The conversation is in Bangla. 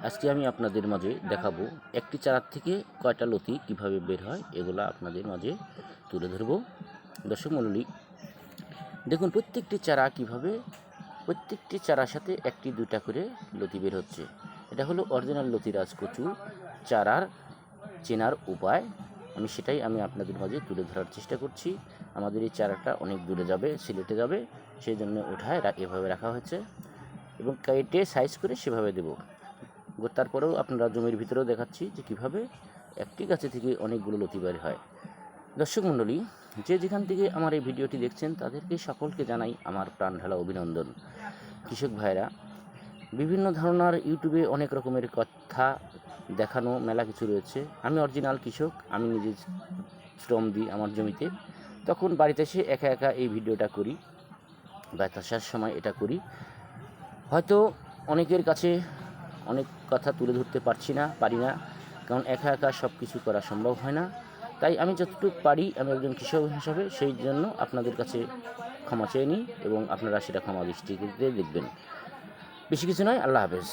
আজকে আমি আপনাদের মাঝে দেখাবো একটি চারার থেকে কয়টা লতি কিভাবে বের হয়, এগুলা আপনাদের মাঝে তুলে ধরব। দর্শক মণ্ডলী, দেখুন প্রত্যেকটি চারা কিভাবে প্রত্যেকটি চারার সাথে একটি দুটা করে লতি বের হচ্ছে। এটা হলো অরিজিনাল লতিরাজ কচু চারার চেনার উপায়। সেটাই আমি আপনাদের মাঝে তুলে ধরার চেষ্টা করছি। আমাদের এই চারাটা অনেক দূরে যাবে, সিলেটে যাবে, সেই জন্য উঠায় এভাবে রাখা হয়েছে এবং কেটে সাইজ করে সেভাবে দেব। তারপরেও আপনারা জমির ভিতরেও দেখাচ্ছি যে কীভাবে একটি গাছে থেকে অনেকগুলো লতি বের হয়। দর্শক মণ্ডলী, যে যেখান থেকে আমার এই ভিডিওটি দেখছেন তাদেরকে সকলকে জানাই আমার প্রাণ ঢালা অভিনন্দন। কৃষক ভাইরা, বিভিন্ন ধারণার ইউটিউবে অনেক রকমের কথা দেখানো মেলা কিছু রয়েছে। আমি অরিজিনাল কৃষক, আমি নিজে শ্রম দিই আমার জমিতে। তখন বাড়িতে এসে একা একা এই ভিডিওটা করি বা চাষের সময় এটা করি। হয়তো অনেকের কাছে অনেক কথা তুলে ধরতে পারি না, কারণ একা একা সব কিছু করা সম্ভব হয় না। তাই আমি যতটুকু পারি, আমি একজন কৃষক হিসাবে সেই জন্য আপনাদের কাছে ক্ষমা চেয়ে নিই এবং আপনারা সেটা ক্ষমা দৃষ্টিতে দেখবেন। বেশি কিছু নয়। আল্লাহ হাফেজ।